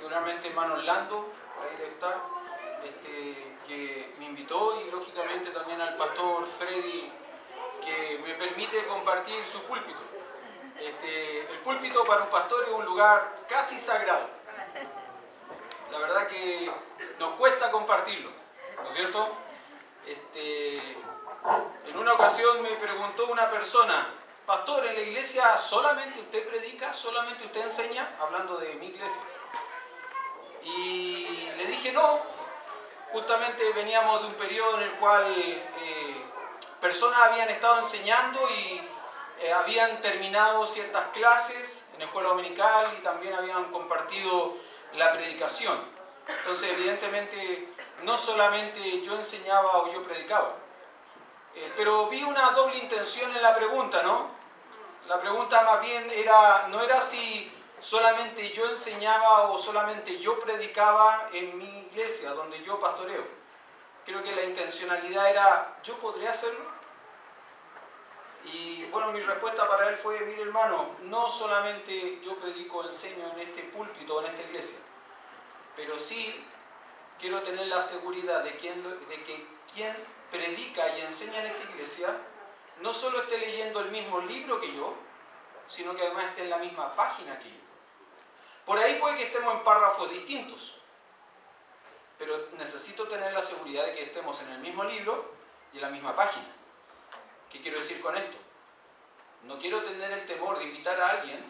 particularmente hermano Orlando, ahí debe estar, que me invitó, y lógicamente también al pastor Freddy, que me permite compartir su púlpito. El púlpito para un pastor es un lugar casi sagrado. La verdad que nos cuesta compartirlo, ¿no es cierto? En una ocasión me preguntó una persona: pastor, ¿en la iglesia solamente usted predica, solamente usted enseña? Hablando de mi iglesia. Y le dije no. Justamente veníamos de un periodo en el cual personas habían estado enseñando y habían terminado ciertas clases en la escuela dominical y también habían compartido la predicación. Entonces, evidentemente, no solamente yo enseñaba o yo predicaba. Pero vi una doble intención en la pregunta, ¿no? La pregunta más bien no era si solamente yo enseñaba o solamente yo predicaba en mi iglesia, donde yo pastoreo. Creo que la intencionalidad era: ¿yo podría hacerlo? Y bueno, mi respuesta para él fue: mire hermano, no solamente yo predico o enseño en este púlpito, en esta iglesia, pero sí quiero tener la seguridad de que quien predica y enseña en esta iglesia no solo esté leyendo el mismo libro que yo, sino que además esté en la misma página que yo. Por ahí puede que estemos en párrafos distintos, pero necesito tener la seguridad de que estemos en el mismo libro y en la misma página. ¿Qué quiero decir con esto? No quiero tener el temor de invitar a alguien,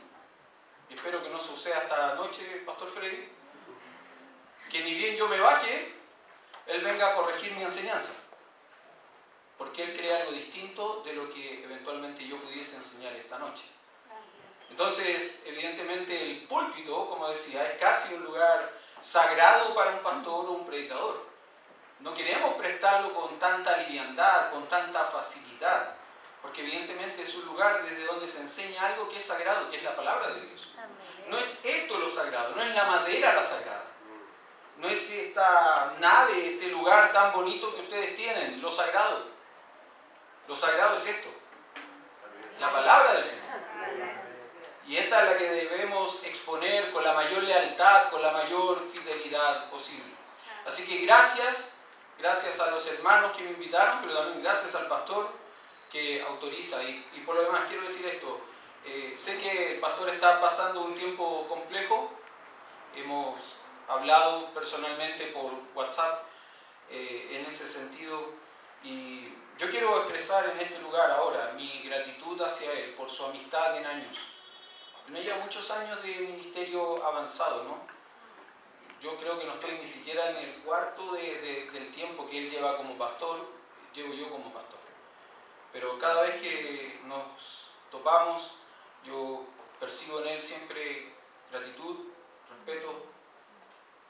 y espero que no suceda esta noche, Pastor Freddy, que ni bien yo me baje, él venga a corregir mi enseñanza, porque él cree algo distinto de lo que eventualmente yo pudiese enseñar esta noche. Entonces, evidentemente, el púlpito, como decía, es casi un lugar sagrado para un pastor o un predicador. No queremos prestarlo con tanta liviandad, con tanta facilidad, porque evidentemente es un lugar desde donde se enseña algo que es sagrado, que es la palabra de Dios. No es esto lo sagrado, no es la madera la sagrada, no es esta nave, este lugar tan bonito que ustedes tienen, lo sagrado. Lo sagrado es esto, la palabra del Señor. Y esta es la que debemos exponer con la mayor lealtad, con la mayor fidelidad posible. Así que gracias a los hermanos que me invitaron, pero también gracias al pastor que autoriza. Y por lo demás quiero decir esto: sé que el pastor está pasando un tiempo complejo. Hemos hablado personalmente por WhatsApp en ese sentido, y yo quiero expresar en este lugar ahora mi gratitud hacia él por su amistad en años. No lleva muchos años de ministerio avanzado, ¿no? Yo creo que no estoy ni siquiera en el cuarto del tiempo que él lleva como pastor, llevo yo como pastor. Pero cada vez que nos topamos, yo percibo en él siempre gratitud, respeto,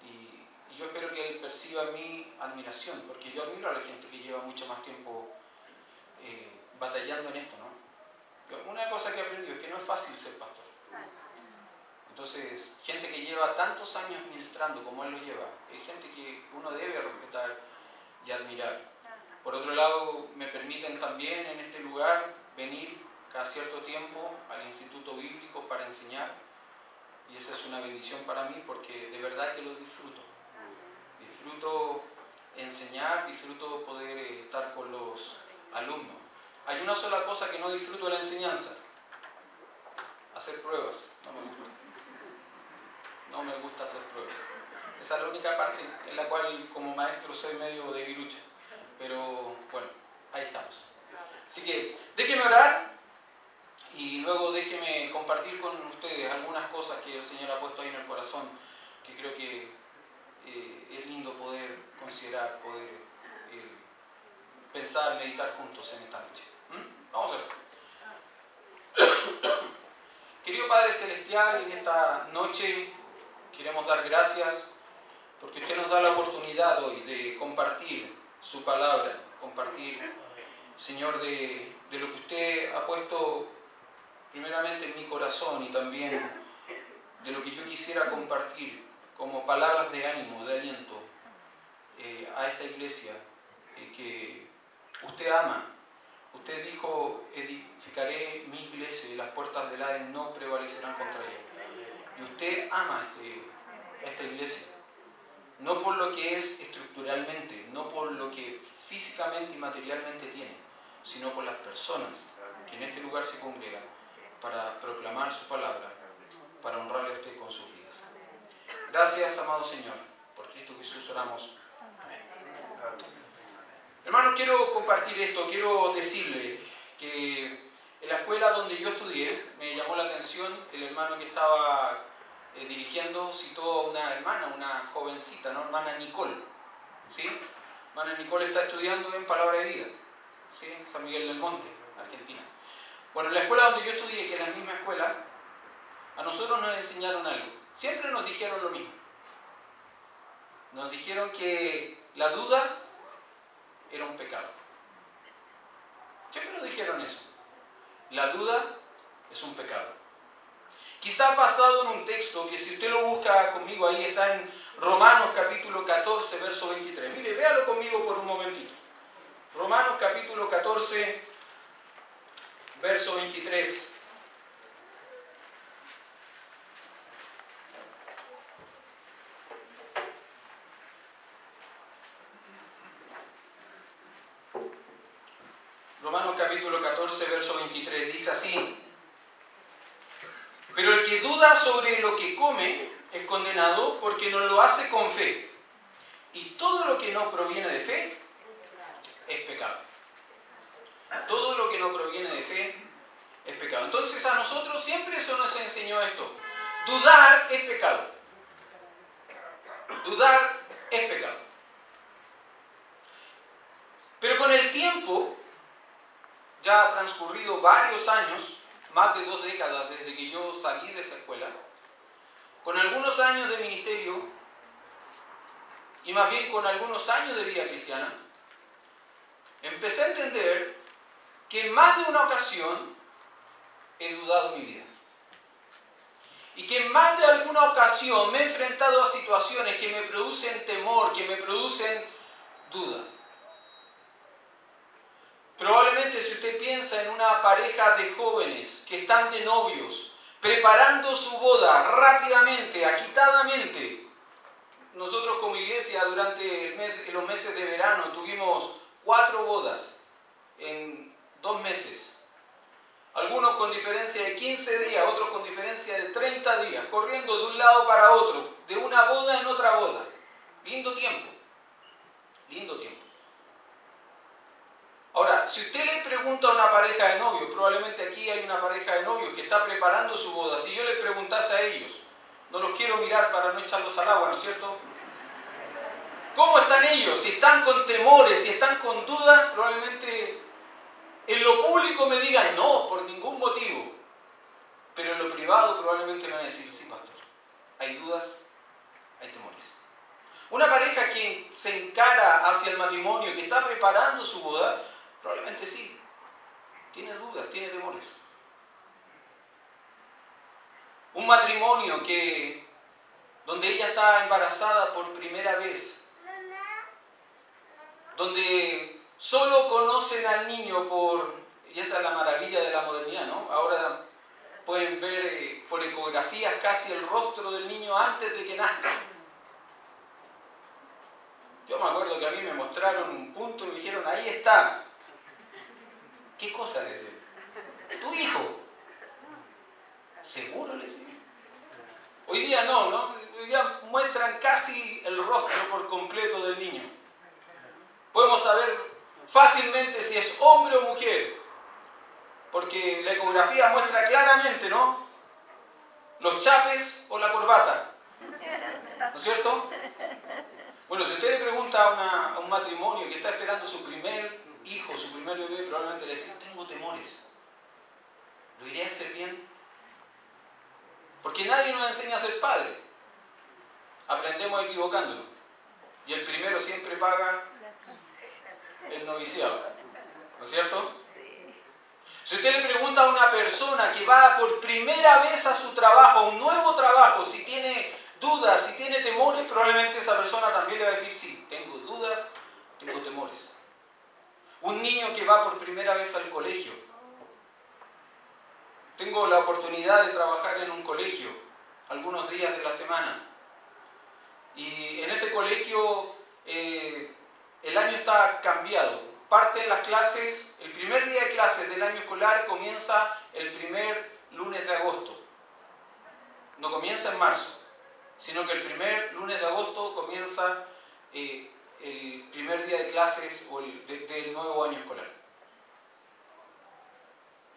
y yo espero que él perciba en mí admiración, porque yo admiro a la gente que lleva mucho más tiempo batallando en esto, ¿no? Una cosa que he aprendido es que no es fácil ser pastor. Entonces, gente que lleva tantos años ministrando como él lo lleva, es gente que uno debe respetar y admirar. Por otro lado, me permiten también en este lugar venir cada cierto tiempo al Instituto Bíblico para enseñar, y esa es una bendición para mí, porque de verdad que lo disfruto. Disfruto enseñar, disfruto poder estar con los alumnos. Hay una sola cosa que no disfruto de la enseñanza: hacer pruebas. No me gusta hacer pruebas. Esa es la única parte en la cual como maestro soy medio debilucha. Pero bueno, ahí estamos. Así que déjenme orar y luego déjenme compartir con ustedes algunas cosas que el Señor ha puesto ahí en el corazón, que creo que es lindo poder considerar, poder pensar, meditar juntos en esta noche. Vamos a ver. Querido Padre Celestial, en esta noche queremos dar gracias porque usted nos da la oportunidad hoy de compartir su palabra, compartir, Señor, de lo que usted ha puesto primeramente en mi corazón, y también de lo que yo quisiera compartir como palabras de ánimo, de aliento a esta iglesia que usted ama. Usted dijo: edificaré mi iglesia y las puertas del Hades no prevalecerán contra ella. Y usted ama esta iglesia. No por lo que es estructuralmente, no por lo que físicamente y materialmente tiene, sino por las personas que en este lugar se congregan para proclamar su palabra, para honrarle a usted con sus vidas. Gracias, amado Señor, por Cristo Jesús oramos. Amén. Hermanos, quiero compartir esto, quiero decirle que en la escuela donde yo estudié me llamó la atención el hermano que estaba dirigiendo, citó a una hermana, una jovencita, ¿no? Hermana Nicole, ¿sí? Hermana Nicole está estudiando en Palabra de Vida, ¿sí? En San Miguel del Monte, Argentina. Bueno, en la escuela donde yo estudié, que es la misma escuela, a nosotros nos enseñaron algo. Siempre nos dijeron lo mismo. Nos dijeron que la duda era un pecado. Siempre nos dijeron eso. La duda es un pecado. Quizás basado en un texto que si usted lo busca conmigo ahí está en Romanos capítulo 14, verso 23. Mire, véalo conmigo por un momentito. Romanos capítulo 14, verso 23. Romanos capítulo 14, verso 23, dice así: pero el que duda sobre lo que come es condenado porque no lo hace con fe. Y todo lo que no proviene de fe es pecado. Todo lo que no proviene de fe es pecado. Entonces a nosotros siempre eso nos enseñó esto. Dudar es pecado. Dudar es pecado. Pero con el tiempo, ya ha transcurrido varios años, más de 2 décadas desde que yo salí de esa escuela, con algunos años de ministerio y más bien con algunos años de vida cristiana, empecé a entender que en más de una ocasión he dudado en mi vida. Y que en más de alguna ocasión me he enfrentado a situaciones que me producen temor, que me producen duda. Probablemente si usted piensa en una pareja de jóvenes que están de novios, preparando su boda rápidamente, agitadamente. Nosotros como iglesia durante los meses de verano tuvimos 4 bodas en 2 meses. Algunos con diferencia de 15 días, otros con diferencia de 30 días, corriendo de un lado para otro, de una boda en otra boda. Lindo tiempo, lindo tiempo. Ahora, si usted le pregunta a una pareja de novios, probablemente aquí hay una pareja de novios que está preparando su boda, si yo les preguntase a ellos, no los quiero mirar para no echarlos al agua, ¿no es cierto? ¿Cómo están ellos? Si están con temores, si están con dudas, probablemente en lo público me digan no, por ningún motivo. Pero en lo privado probablemente me van a decir, sí, pastor, hay dudas, hay temores. Una pareja que se encara hacia el matrimonio, que está preparando su boda, probablemente sí, tiene dudas, tiene temores. Un matrimonio donde ella está embarazada por primera vez, donde solo conocen al niño y esa es la maravilla de la modernidad, ¿no? Ahora pueden ver por ecografías casi el rostro del niño antes de que nazca. Yo me acuerdo que a mí me mostraron un punto y me dijeron, ahí está. ¿Qué cosa le decía? Tu hijo. ¿Seguro le decía? Hoy día no. Hoy día muestran casi el rostro por completo del niño. Podemos saber fácilmente si es hombre o mujer, porque la ecografía muestra claramente, ¿no? Los chapes o la corbata, ¿no es cierto? Bueno, si usted le pregunta a un matrimonio que está esperando su primer hijo, su primer bebé, probablemente le dice, tengo temores. ¿Lo iré a hacer bien? Porque nadie nos enseña a ser padre. Aprendemos equivocándonos. Y el primero siempre paga el noviciado. ¿No es cierto? Si usted le pregunta a una persona que va por primera vez a su trabajo, a un nuevo trabajo, si tiene dudas, si tiene temores, probablemente esa persona también le va a decir, sí, tengo dudas, tengo temores. Un niño que va por primera vez al colegio. Tengo la oportunidad de trabajar en un colegio algunos días de la semana. Y en este colegio el año está cambiado. Parten las clases, el primer día de clases del año escolar comienza el primer lunes de agosto. No comienza en marzo, sino que el primer lunes de agosto comienza el primer día de clases o del nuevo año escolar.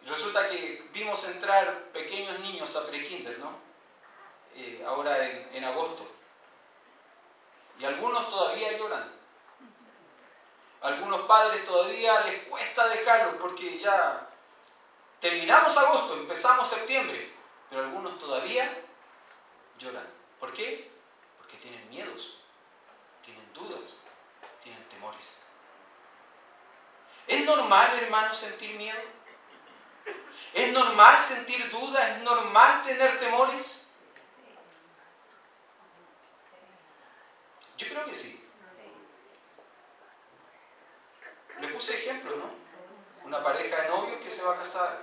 Y resulta que vimos entrar pequeños niños a pre-kinder, ¿no? Ahora en agosto. Y algunos todavía lloran. Algunos padres todavía les cuesta dejarlos porque ya terminamos agosto, empezamos septiembre, pero algunos todavía lloran. ¿Por qué? Porque tienen miedos, tienen dudas, tienen temores. ¿Es normal, hermanos, sentir miedo? ¿Es normal sentir dudas? ¿Es normal tener temores? Yo creo que sí. Le puse ejemplos, ¿no? Una pareja de novios que se va a casar.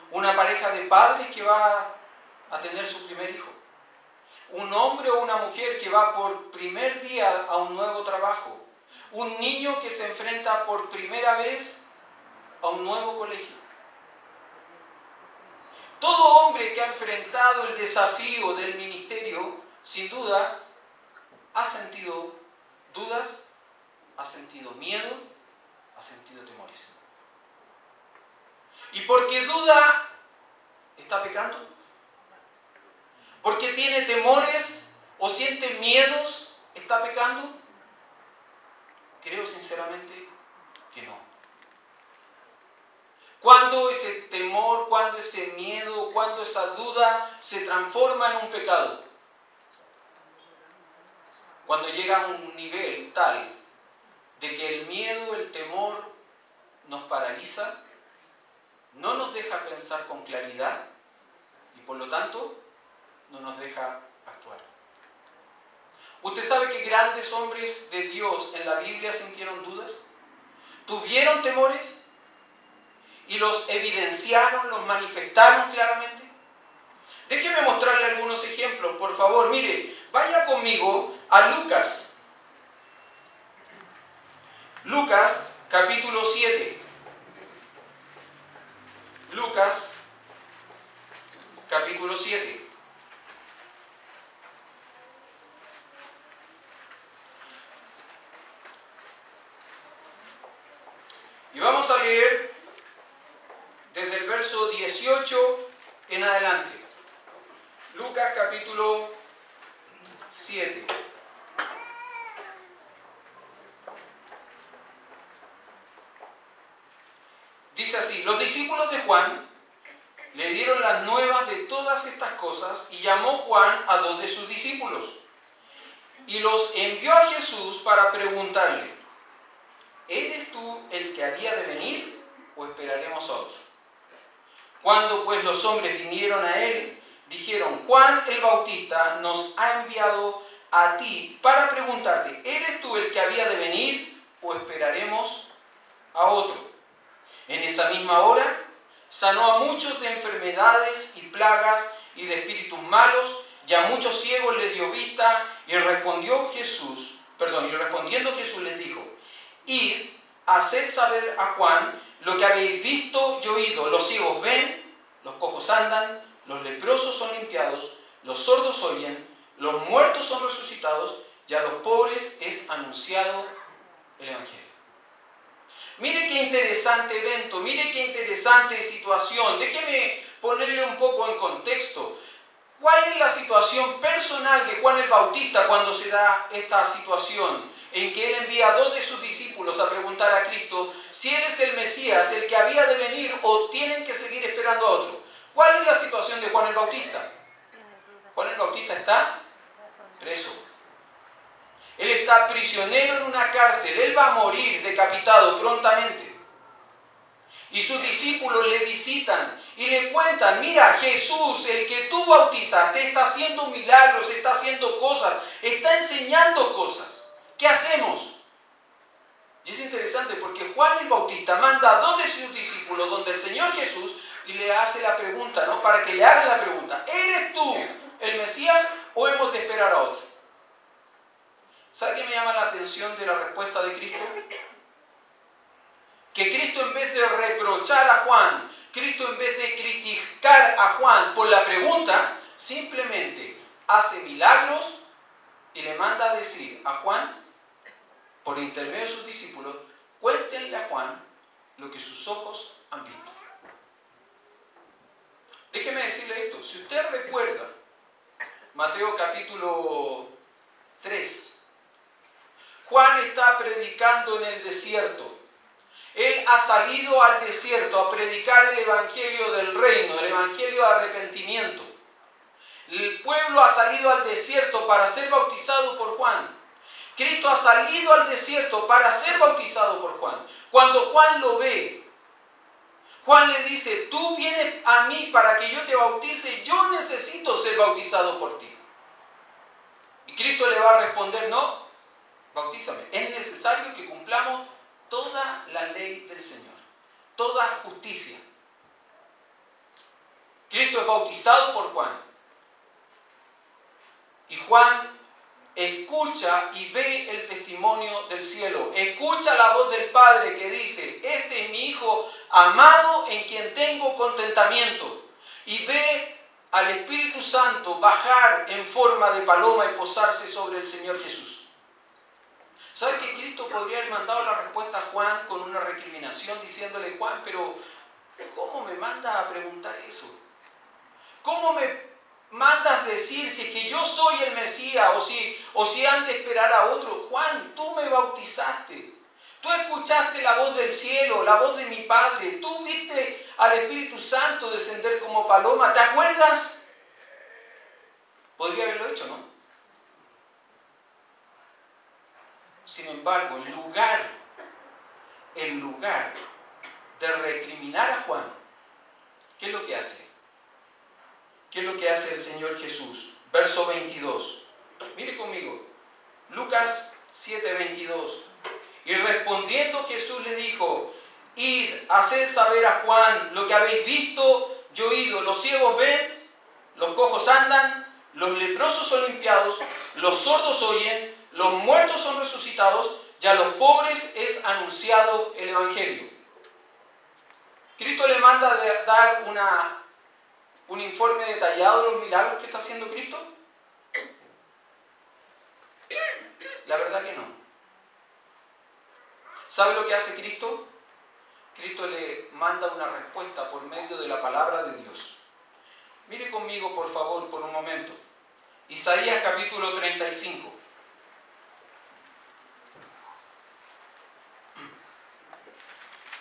Una pareja de padres que va a tener su primer hijo. Un hombre o una mujer que va por primer día a un nuevo trabajo. Un niño que se enfrenta por primera vez a un nuevo colegio. Todo hombre que ha enfrentado el desafío del ministerio, sin duda, ha sentido dudas, ha sentido miedo, ha sentido temores. Y porque duda, está pecando. Porque tiene temores o siente miedos, está pecando. Creo sinceramente que no. Cuando ese temor, cuando ese miedo, cuando esa duda se transforma en un pecado. Cuando llega a un nivel tal de que el miedo, el temor nos paraliza, no nos deja pensar con claridad y por lo tanto no nos deja actuar. ¿Usted sabe que grandes hombres de Dios en la Biblia sintieron dudas? ¿Tuvieron temores? ¿Y los evidenciaron, los manifestaron claramente? Déjeme mostrarle algunos ejemplos, por favor. Mire, vaya conmigo a Lucas. Lucas, capítulo 7. Lucas, capítulo 7. Y vamos a leer desde el verso 18 en adelante. Lucas, capítulo 7. Dice así: los discípulos de Juan le dieron las nuevas de todas estas cosas y llamó Juan a 2 de sus discípulos y los envió a Jesús para preguntarle: ¿eres tú el que había de venir o esperaremos a otro? Cuando pues los hombres vinieron a él, dijeron: Juan el Bautista nos ha enviado a ti para preguntarte: ¿eres tú el que había de venir o esperaremos a otro? En esa misma hora sanó a muchos de enfermedades y plagas y de espíritus malos, y a muchos ciegos les dio vista, y respondiendo Jesús les dijo: id, haced saber a Juan lo que habéis visto y oído: los ciegos ven, los cojos andan, los leprosos son limpiados, los sordos oyen, los muertos son resucitados, y a los pobres es anunciado el Evangelio. Mire qué interesante evento, mire qué interesante situación. Déjeme ponerle un poco en contexto. ¿Cuál es la situación personal de Juan el Bautista cuando se da esta situación en que él envía a 2 de sus discípulos a preguntar a Cristo si él es el Mesías, el que había de venir, o tienen que seguir esperando a otro? ¿Cuál es la situación de Juan el Bautista? Juan el Bautista está preso. Él está prisionero en una cárcel. Él va a morir decapitado prontamente. Y sus discípulos le visitan y le cuentan: mira, Jesús, el que tú bautizaste, está haciendo milagros, está haciendo cosas, está enseñando cosas. ¿Qué hacemos? Y es interesante porque Juan el Bautista manda a 2 de sus discípulos donde el Señor Jesús y le hace la pregunta, ¿no? Para que le hagan la pregunta: ¿eres tú el Mesías o hemos de esperar a otro? ¿Sabe qué me llama la atención de la respuesta de Cristo? Que Cristo, en vez de reprochar a Juan, Cristo, en vez de criticar a Juan por la pregunta, simplemente hace milagros y le manda a decir a Juan, por intermedio de sus discípulos, cuéntenle a Juan lo que sus ojos han visto. Déjeme decirle esto, si usted recuerda Mateo capítulo 3, Juan está predicando en el desierto. Él ha salido al desierto a predicar el evangelio del reino, el evangelio de arrepentimiento. El pueblo ha salido al desierto para ser bautizado por Juan. Cristo ha salido al desierto para ser bautizado por Juan. Cuando Juan lo ve, Juan le dice, tú vienes a mí para que yo te bautice, yo necesito ser bautizado por ti. Y Cristo le va a responder, no, bautízame. Es necesario que cumplamos toda la ley del Señor, toda justicia. Cristo es bautizado por Juan. Y Juan escucha y ve el testimonio del cielo. Escucha la voz del Padre que dice, este es mi Hijo amado en quien tengo contentamiento. Y ve al Espíritu Santo bajar en forma de paloma y posarse sobre el Señor Jesús. ¿Sabe que Cristo podría haber mandado la respuesta a Juan con una recriminación diciéndole, Juan, pero ¿cómo me mandas a preguntar eso? ¿Cómo me mandas decir si es que yo soy el Mesías o si han de esperar a otro? Juan, tú me bautizaste. Tú escuchaste la voz del cielo, la voz de mi Padre. Tú viste al Espíritu Santo descender como paloma. ¿Te acuerdas? Podría haberlo hecho, ¿no? Sin embargo, en lugar de recriminar a Juan, ¿qué es lo que hace? ¿Qué es lo que hace el Señor Jesús? Verso 22. Mire conmigo. Lucas 7:22. Y respondiendo Jesús le dijo, id, haced saber a Juan lo que habéis visto y oído. Los ciegos ven, los cojos andan, los leprosos son limpiados, los sordos oyen, los muertos son resucitados y a los pobres es anunciado el Evangelio. Cristo le manda a dar un informe detallado de los milagros que está haciendo Cristo. La verdad que no. ¿Sabe lo que hace Cristo? Cristo le manda una respuesta por medio de la palabra de Dios. Mire conmigo, por favor, por un momento. Isaías capítulo 35.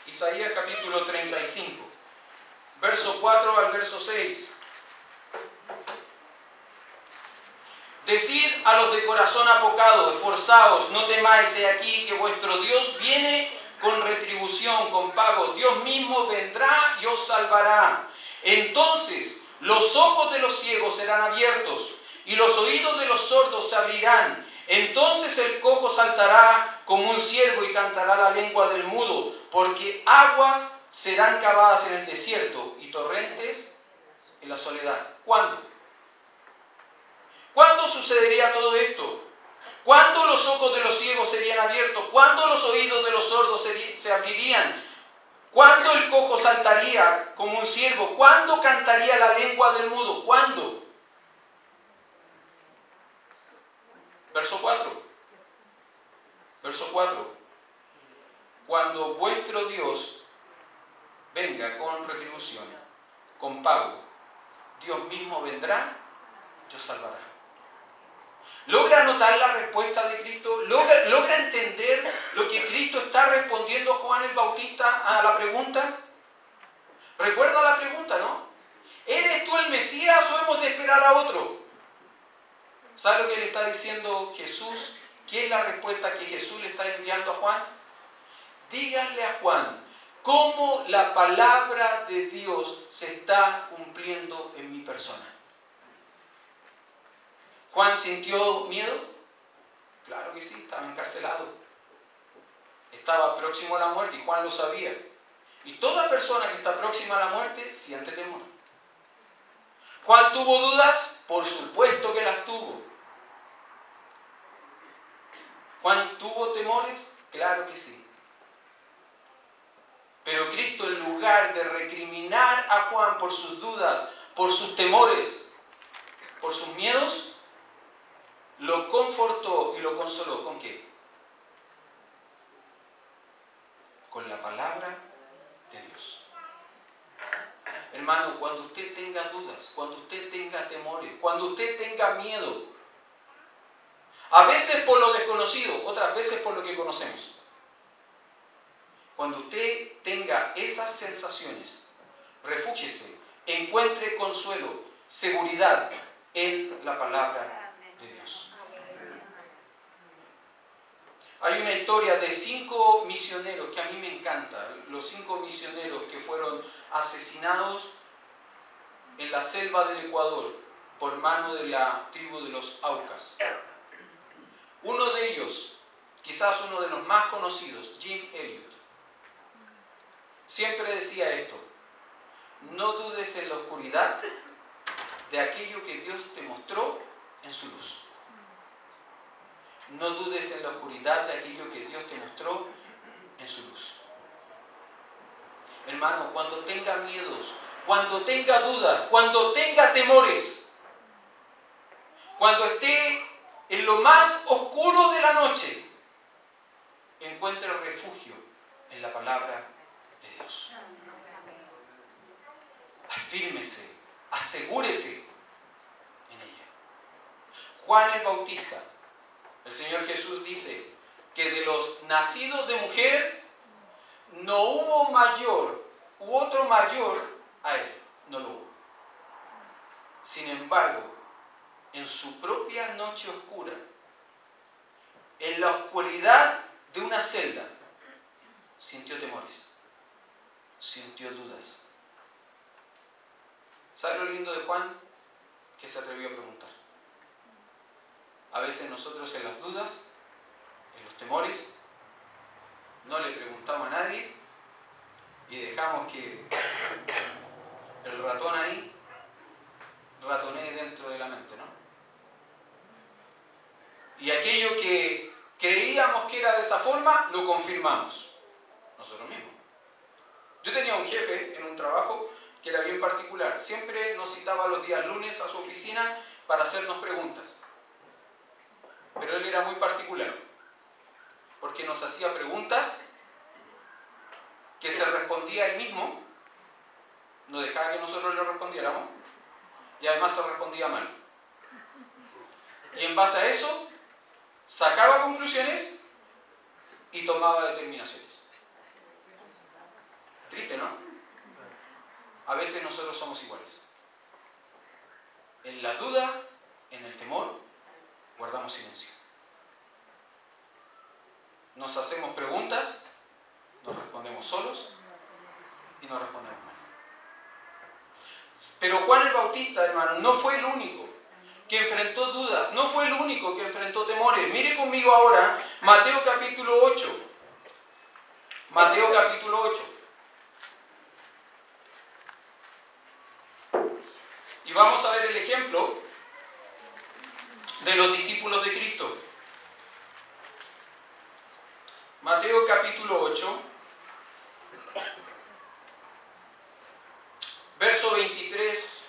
Isaías capítulo 35, verso 4 al verso 6. Decid a los de corazón apocado, esforzaos, no temáis, he aquí que vuestro Dios viene con retribución, con pago. Dios mismo vendrá y os salvará. Entonces los ojos de los ciegos serán abiertos y los oídos de los sordos se abrirán. Entonces el cojo saltará como un ciervo y cantará la lengua del mudo, porque aguas serán cavadas en el desierto y torrentes en la soledad. ¿Cuándo? ¿Cuándo sucedería todo esto? ¿Cuándo los ojos de los ciegos serían abiertos? ¿Cuándo los oídos de los sordos se abrirían? ¿Cuándo el cojo saltaría como un ciervo? ¿Cuándo cantaría la lengua del mudo? ¿Cuándo? Verso 4. Verso 4. Cuando vuestro Dios venga con retribución, con pago, Dios mismo vendrá y os salvará. ¿Logra notar la respuesta de Cristo? ¿Logra entender lo que Cristo está respondiendo a Juan el Bautista a la pregunta? Recuerda la pregunta, ¿no? ¿Eres tú el Mesías o hemos de esperar a otro? ¿Sabe lo que le está diciendo Jesús? ¿Qué es la respuesta que Jesús le está enviando a Juan? Díganle a Juan cómo la palabra de Dios se está cumpliendo en mi persona. ¿Juan sintió miedo? Claro que sí, estaba encarcelado. Estaba próximo a la muerte y Juan lo sabía. Y toda persona que está próxima a la muerte siente temor. ¿Juan tuvo dudas? Por supuesto que las tuvo. ¿Juan tuvo temores? Claro que sí. Pero Cristo, en lugar de recriminar a Juan por sus dudas, por sus temores, por sus miedos, lo confortó y lo consoló. ¿Con qué? Con la palabra de Dios. Hermano, cuando usted tenga dudas, cuando usted tenga temores, cuando usted tenga miedo, a veces por lo desconocido, otras veces por lo que conocemos, cuando usted tenga esas sensaciones, refúgiese, encuentre consuelo, seguridad en la palabra de Dios. Hay una historia de 5 misioneros que a mí me encanta, los 5 misioneros que fueron asesinados en la selva del Ecuador por mano de la tribu de los Aucas. Uno de ellos, quizás uno de los más conocidos, Jim Elliot, siempre decía esto: no dudes en la oscuridad de aquello que Dios te mostró en su luz. No dudes en la oscuridad de aquello que Dios te mostró en su luz. Hermano, cuando tenga miedos, cuando tenga dudas, cuando tenga temores, cuando esté en lo más oscuro de la noche, encuentre refugio en la palabra de Dios. Afírmese, asegúrese en ella. Juan el Bautista, el Señor Jesús dice que de los nacidos de mujer no hubo mayor u otro mayor a él, no lo hubo. Sin embargo, en su propia noche oscura, en la oscuridad de una celda, sintió temores, sintió dudas. ¿Sabe lo lindo de Juan? Que se atrevió a preguntar. A veces nosotros en las dudas, en los temores, no le preguntamos a nadie y dejamos que el ratón ahí ratonee dentro de la mente, ¿no? Y aquello que creíamos que era de esa forma, lo confirmamos nosotros mismos. Yo tenía un jefe en un trabajo que era bien particular. Siempre nos citaba los días lunes a su oficina para hacernos preguntas. Pero él era muy particular, porque nos hacía preguntas que se respondía él mismo, no dejaba que nosotros le respondiéramos, y además se respondía mal. Y en base a eso, sacaba conclusiones y tomaba determinaciones. Triste, ¿no? A veces nosotros somos iguales. En la duda, en el temor, guardamos silencio. Nos hacemos preguntas, nos respondemos solos y nos respondemos mal. Pero Juan el Bautista, hermano, no fue el único que enfrentó dudas, no fue el único que enfrentó temores. Mire conmigo ahora Mateo capítulo 8. Mateo capítulo 8. Y vamos a ver el ejemplo de los discípulos de Cristo. Mateo capítulo 8, verso 23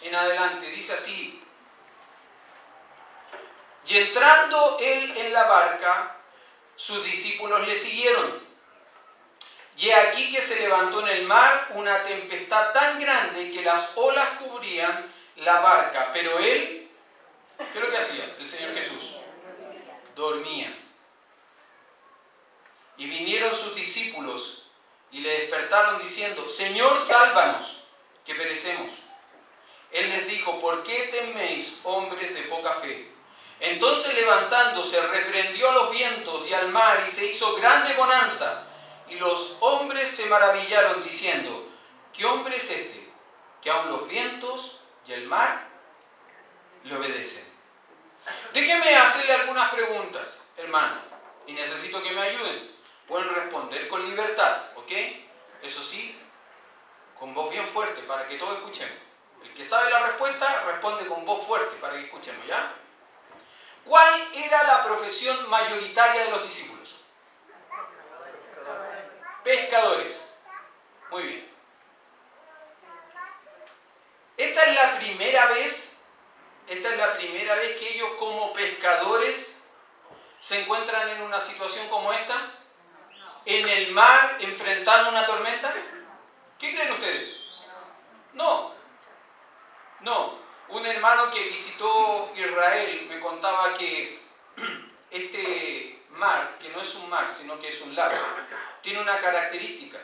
en adelante, dice así: y entrando él en la barca, sus discípulos le siguieron. Y he aquí que se levantó en el mar una tempestad tan grande que las olas cubrían la barca. Pero él, ¿qué es lo que hacía el Señor Jesús? Dormía. Y vinieron sus discípulos y le despertaron diciendo: Señor, sálvanos, que perecemos. Él les dijo: ¿por qué teméis, hombres de poca fe? Entonces, levantándose, reprendió a los vientos y al mar, y se hizo grande bonanza. Y los hombres se maravillaron, diciendo: ¿qué hombre es este, que aun los vientos y el mar le obedecen? Déjenme hacerle algunas preguntas, hermano, y necesito que me ayuden. Pueden responder con libertad, ¿ok? Eso sí, con voz bien fuerte, para que todos escuchemos. El que sabe la respuesta, responde con voz fuerte, para que escuchemos, ¿ya? ¿Cuál era la profesión mayoritaria de los discípulos? Pescadores. Muy bien. Esta es la primera vez que ellos como pescadores se encuentran en una situación como esta, en el mar, enfrentando una tormenta. ¿Qué creen ustedes? No. Un hermano que visitó Israel me contaba que este mar, que no es un mar, sino que es un lago, tiene una característica.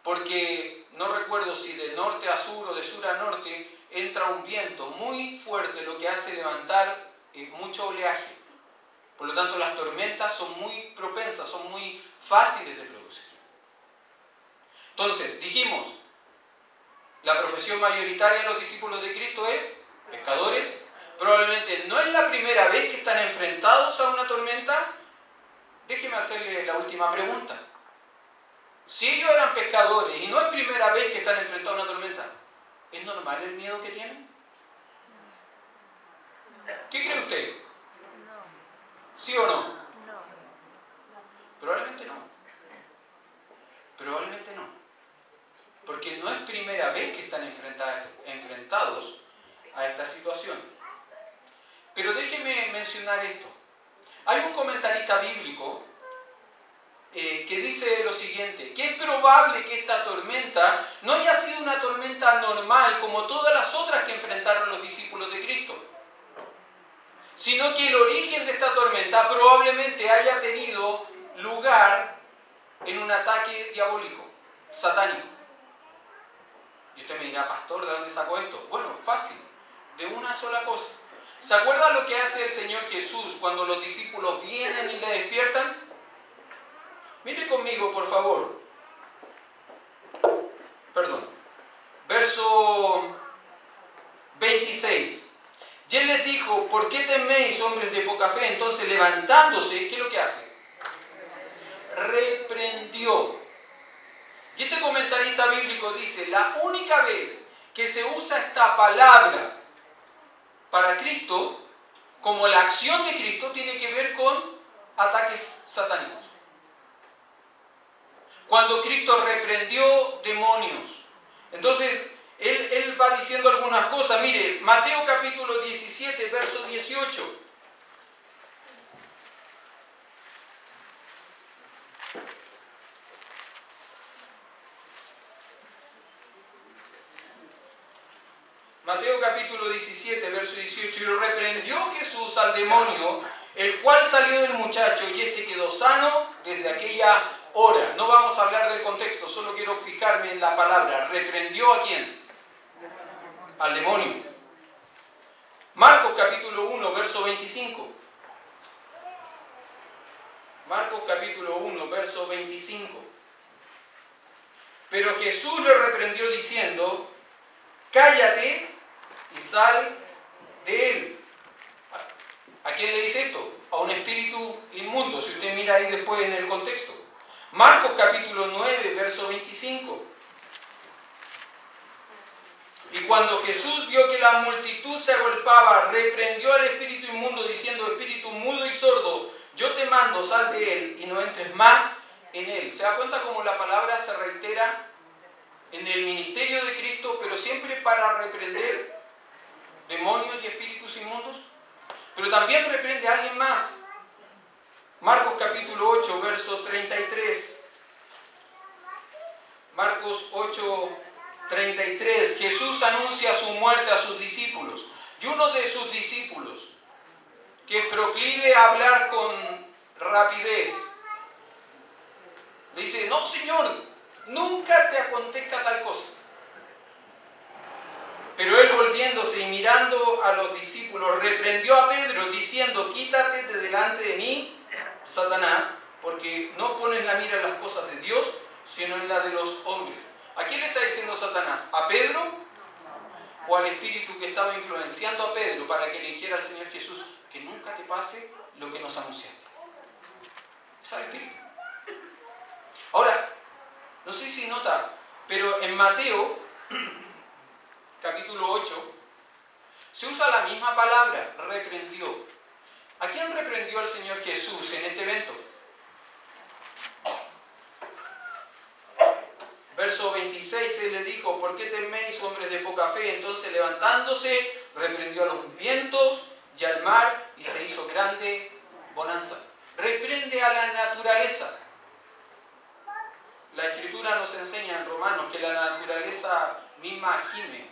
Porque no recuerdo si de norte a sur o de sur a norte entra un viento muy fuerte, lo que hace levantar mucho oleaje. Por lo tanto, las tormentas son muy propensas, son muy fáciles de producir. Entonces, dijimos, la profesión mayoritaria de los discípulos de Cristo es pescadores. Probablemente no es la primera vez que están enfrentados a una tormenta. Déjeme hacerle la última pregunta. Si ellos eran pescadores y no es primera vez que están enfrentados a una tormenta, ¿es normal el miedo que tienen? ¿Qué cree usted? ¿Sí o no? Probablemente no. Probablemente no. Porque no es primera vez que están enfrentados a esta situación. Pero déjeme mencionar esto. Hay un comentarista bíblico que dice lo siguiente, que es probable que esta tormenta no haya sido una tormenta normal como todas las otras que enfrentaron los discípulos de Cristo, sino que el origen de esta tormenta probablemente haya tenido lugar en un ataque diabólico, satánico. Y usted me dirá, pastor, ¿de dónde sacó esto? Bueno, fácil, de una sola cosa. ¿Se acuerda lo que hace el Señor Jesús cuando los discípulos vienen y le despiertan? Mire conmigo, por favor. Perdón. Verso 26. Y él les dijo, ¿por qué teméis, hombres de poca fe? Entonces, levantándose, ¿qué es lo que hace? Reprendió. Y este comentarista bíblico dice, la única vez que se usa esta palabra para Cristo, como la acción de Cristo, tiene que ver con ataques satánicos. Cuando Cristo reprendió demonios. Entonces, él va diciendo algunas cosas. Mire, Mateo capítulo 17, verso 18. Mateo capítulo 17, verso 18. Y reprendió Jesús al demonio, el cual salió del muchacho, y este quedó sano desde aquella hora. No vamos a hablar del contexto, solo quiero fijarme en la palabra. ¿Reprendió a quién? Al demonio. Marcos capítulo 1, verso 25. Marcos capítulo 1, verso 25. Pero Jesús le reprendió diciendo, cállate y sal de él. ¿A quién le dice esto? A un espíritu inmundo, si usted mira ahí después en el contexto. Marcos capítulo 9, verso 25. Y cuando Jesús vio que la multitud se agolpaba, reprendió al espíritu inmundo diciendo, espíritu mudo y sordo, yo te mando, sal de él y no entres más en él. ¿Se da cuenta cómo la palabra se reitera en el ministerio de Cristo, pero siempre para reprender demonios y espíritus inmundos? Pero también reprende a alguien más. Marcos capítulo 8, verso 33. Marcos 8, 33. Jesús anuncia su muerte a sus discípulos. Y uno de sus discípulos, que proclive a hablar con rapidez, le dice, no, Señor, nunca te acontezca tal cosa. Pero él, volviéndose y mirando a los discípulos, reprendió a Pedro diciendo, quítate de delante de mí, Satanás, porque no pones la mira en las cosas de Dios, sino en la de los hombres. ¿A quién le está diciendo Satanás? ¿A Pedro? ¿O al espíritu que estaba influenciando a Pedro para que le dijera al Señor Jesús que nunca te pase lo que nos anunciaste? Es al espíritu. Ahora, no sé si nota, pero en Mateo capítulo 8 se usa la misma palabra, reprendió. ¿A quién reprendió el Señor Jesús en este evento? Verso 26, Él le dijo, ¿por qué teméis, hombres de poca fe? Entonces levantándose, reprendió a los vientos y al mar, y se hizo grande bonanza. Reprende a la naturaleza. La Escritura nos enseña en Romanos que la naturaleza misma gime,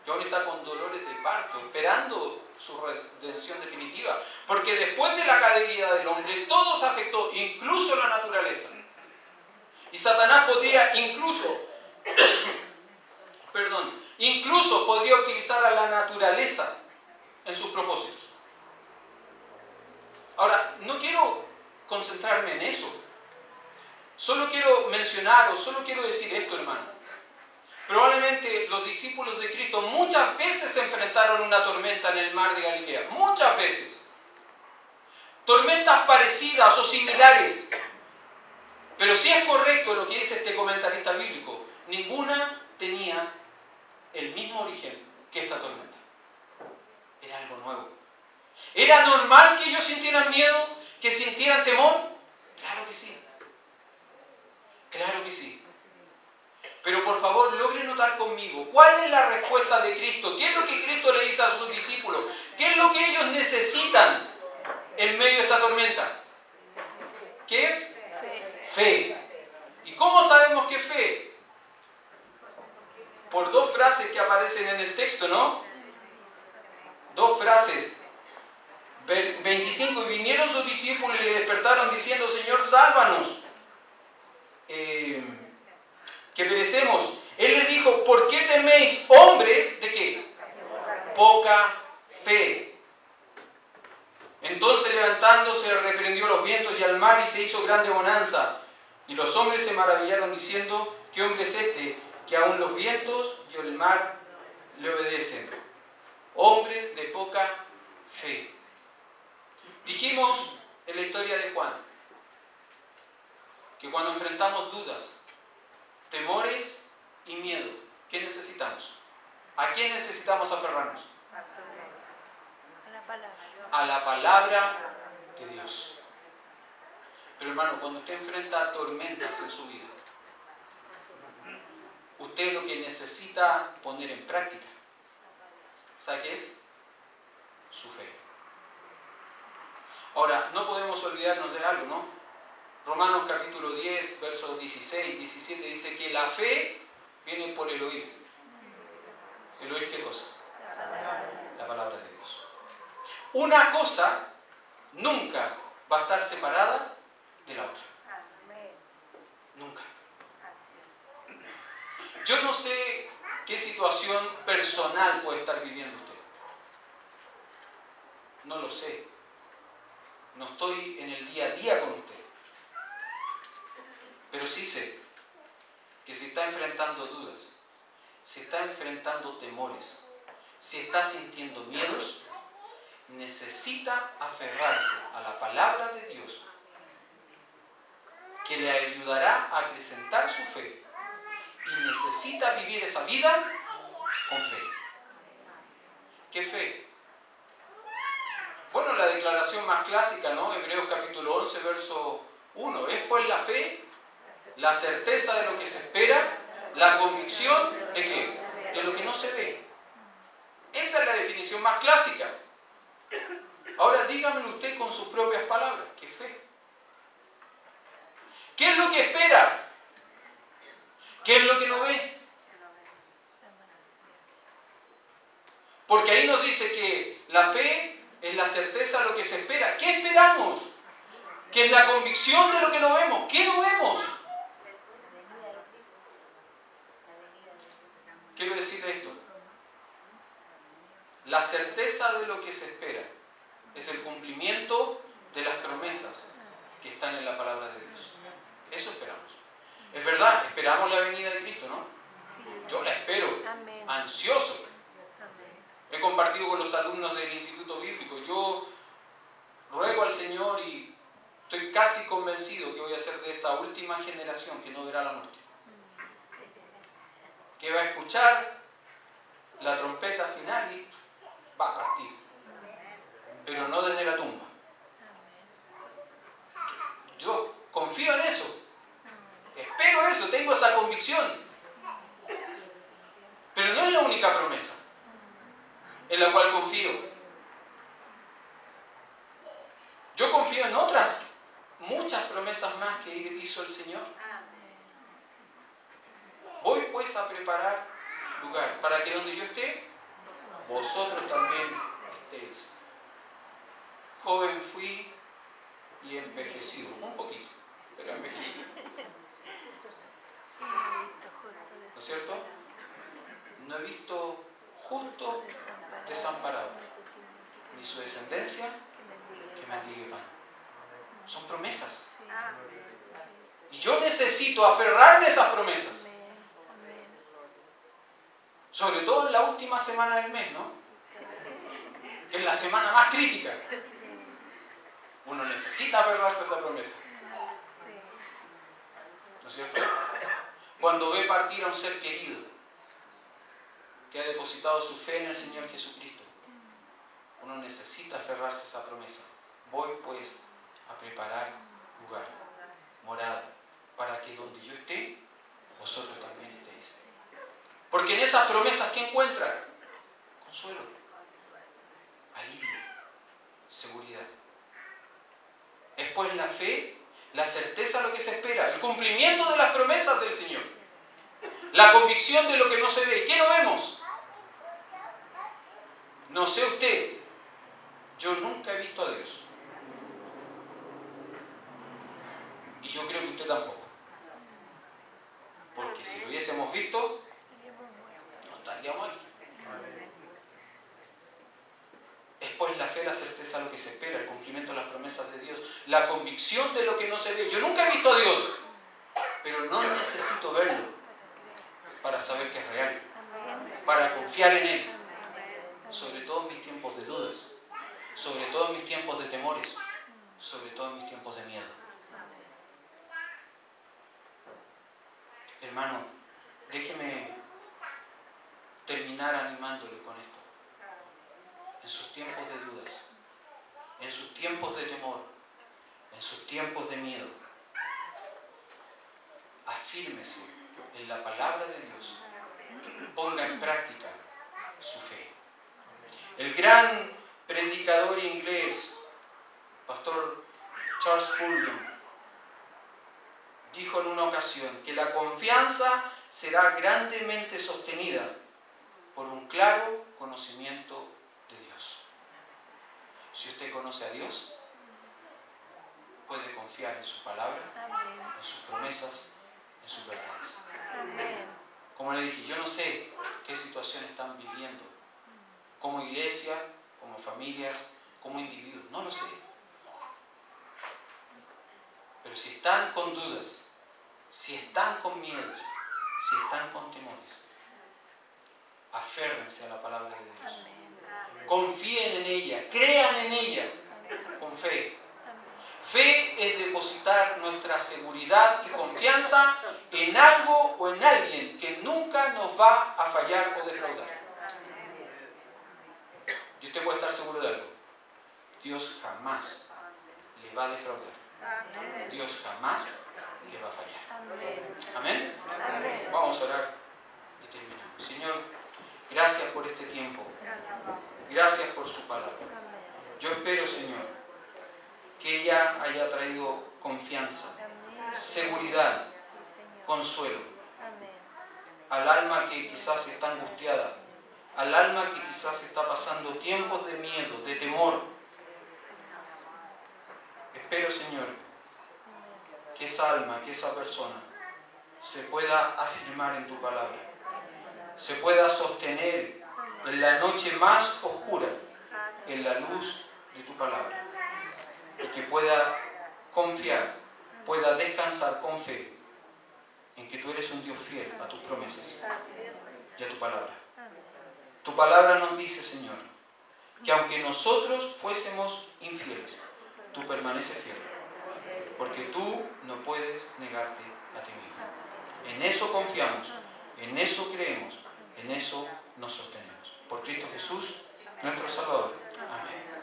que aún está con dolores de parto, esperando su redención definitiva. Porque después de la caída del hombre, todo se afectó, incluso la naturaleza. Y Satanás podría incluso podría utilizar a la naturaleza en sus propósitos. Ahora, no quiero concentrarme en eso. Solo quiero mencionar o solo quiero decir esto, hermano. Probablemente los discípulos de Cristo muchas veces se enfrentaron a una tormenta en el mar de Galilea. Muchas veces. Tormentas parecidas o similares. Pero si es correcto lo que dice este comentarista bíblico, ninguna tenía el mismo origen que esta tormenta. Era algo nuevo. ¿Era normal que ellos sintieran miedo? ¿Que sintieran temor? Claro que sí. Claro que sí. Pero por favor, logre notar conmigo, ¿cuál es la respuesta de Cristo? ¿Qué es lo que Cristo le dice a sus discípulos? ¿Qué es lo que ellos necesitan en medio de esta tormenta? ¿Qué es? Fe. ¿Y cómo sabemos que es fe? Por dos frases que aparecen en el texto, ¿no? Dos frases. 25, y vinieron sus discípulos y le despertaron diciendo, Señor, sálvanos, que perecemos. Él les dijo, ¿por qué teméis, hombres de qué? Poca fe. Entonces levantándose reprendió los vientos y al mar y se hizo grande bonanza. Y los hombres se maravillaron diciendo, ¿qué hombre es este que aun los vientos y el mar le obedecen? Hombres de poca fe. Dijimos en la historia de Juan que cuando enfrentamos dudas, temores y miedo, ¿qué necesitamos? ¿A quién necesitamos aferrarnos? A la palabra de Dios. Pero hermano, cuando usted enfrenta tormentas en su vida, usted lo que necesita poner en práctica, ¿sabe qué es? Su fe. Ahora, no podemos olvidarnos de algo, ¿no? Romanos capítulo 10, versos 16, 17 dice que la fe viene por el oír. ¿El oír qué cosa? La palabra de Dios. Una cosa nunca va a estar separada de la otra. Nunca. Yo no sé qué situación personal puede estar viviendo usted. No lo sé. No estoy en el día a día con usted. Pero sí sé que si está enfrentando dudas, si está enfrentando temores, si está sintiendo miedos, necesita aferrarse a la palabra de Dios, que le ayudará a acrecentar su fe, y necesita vivir esa vida con fe. ¿Qué fe? Bueno, la declaración más clásica, ¿no? Hebreos capítulo 11, verso 1. Es pues la fe, la certeza de lo que se espera, la convicción de qué? De lo que no se ve. Esa es la definición más clásica. Ahora dígamelo usted con sus propias palabras. ¿Qué fe? ¿Qué es lo que espera? ¿Qué es lo que no ve? Porque ahí nos dice que la fe es la certeza de lo que se espera. ¿Qué esperamos? Que es la convicción de lo que no vemos. ¿Qué no vemos? Quiero decirle esto. La certeza de lo que se espera es el cumplimiento de las promesas que están en la palabra de Dios. Eso esperamos. Es verdad, esperamos la venida de Cristo, ¿no? Yo la espero, ansioso. He compartido con los alumnos del Instituto Bíblico. Yo ruego al Señor y estoy casi convencido que voy a ser de esa última generación que no verá la muerte. Que va a escuchar la trompeta final y va a partir. Pero no desde la tumba, Yo confío en otras, muchas promesas más que hizo el Señor. Voy pues a preparar lugar para que donde yo esté, vosotros también estéis. Joven fui y envejecido, un poquito, pero envejecido. ¿No es cierto? No he visto justo desamparado, ni su descendencia que mendigue pan. Son promesas. Y yo necesito aferrarme a esas promesas. Sobre todo en la última semana del mes, ¿no? Que es la semana más crítica. Uno necesita aferrarse a esa promesa. ¿No es cierto? Cuando ve partir a un ser querido que ha depositado su fe en el Señor Jesucristo, uno necesita aferrarse a esa promesa. Voy pues a preparar lugar, morada, para que donde yo esté, vosotros también estéis. Porque en esas promesas, ¿qué encuentran? Consuelo, alivio, seguridad. Es pues la fe, la certeza de lo que se espera, el cumplimiento de las promesas del Señor, la convicción de lo que no se ve. ¿Qué no vemos? No sé usted, yo nunca he visto a Dios. Y yo creo que usted tampoco. Porque si lo hubiésemos visto, no estaríamos aquí. Es pues la fe, la certeza de lo que se espera, el cumplimiento de las promesas de Dios, la convicción de lo que no se ve. Yo nunca he visto a Dios, pero no necesito verlo para saber que es real, para confiar en Él, sobre todo en mis tiempos de dudas, sobre todo en mis tiempos de temores, sobre todo en mis tiempos de miedo. Hermano, déjeme terminar animándole con esto. En sus tiempos de dudas, en sus tiempos de temor, en sus tiempos de miedo, afírmese en la palabra de Dios, ponga en práctica su fe. El gran predicador inglés, pastor Charles Spurgeon, dijo en una ocasión que la confianza será grandemente sostenida por un claro conocimiento de Dios. Si usted conoce a Dios, puede confiar en su palabra, en sus promesas, en sus verdades. Como le dije, yo no sé qué situación están viviendo, como iglesia, como familias, como individuos, no lo sé. Pero si están con dudas, si están con miedos, si están con temores, aférrense a la palabra de Dios. Confíen en ella, crean en ella con fe. Fe es depositar nuestra seguridad y confianza en algo o en alguien que nunca nos va a fallar o defraudar. Y usted puede estar seguro de algo. Dios jamás le va a defraudar. Dios jamás le va a fallar. ¿Amén? Vamos a orar y terminamos. Señor, gracias por este tiempo. Gracias por su palabra. Yo espero, Señor, que ella haya traído confianza, seguridad, consuelo al alma que quizás está angustiada, al alma que quizás está pasando tiempos de miedo, de temor. Espero, Señor, que esa alma, que esa persona se pueda afirmar en tu palabra, se pueda sostener en la noche más oscura, en la luz de tu palabra, y que pueda confiar, pueda descansar con fe en que tú eres un Dios fiel a tus promesas y a tu palabra. Tu palabra nos dice, Señor, que aunque nosotros fuésemos infieles, tú permaneces fiel, porque tú no puedes negarte a ti mismo. En eso confiamos, en eso creemos, en eso nos sostenemos. Por Cristo Jesús, nuestro Salvador. Amén.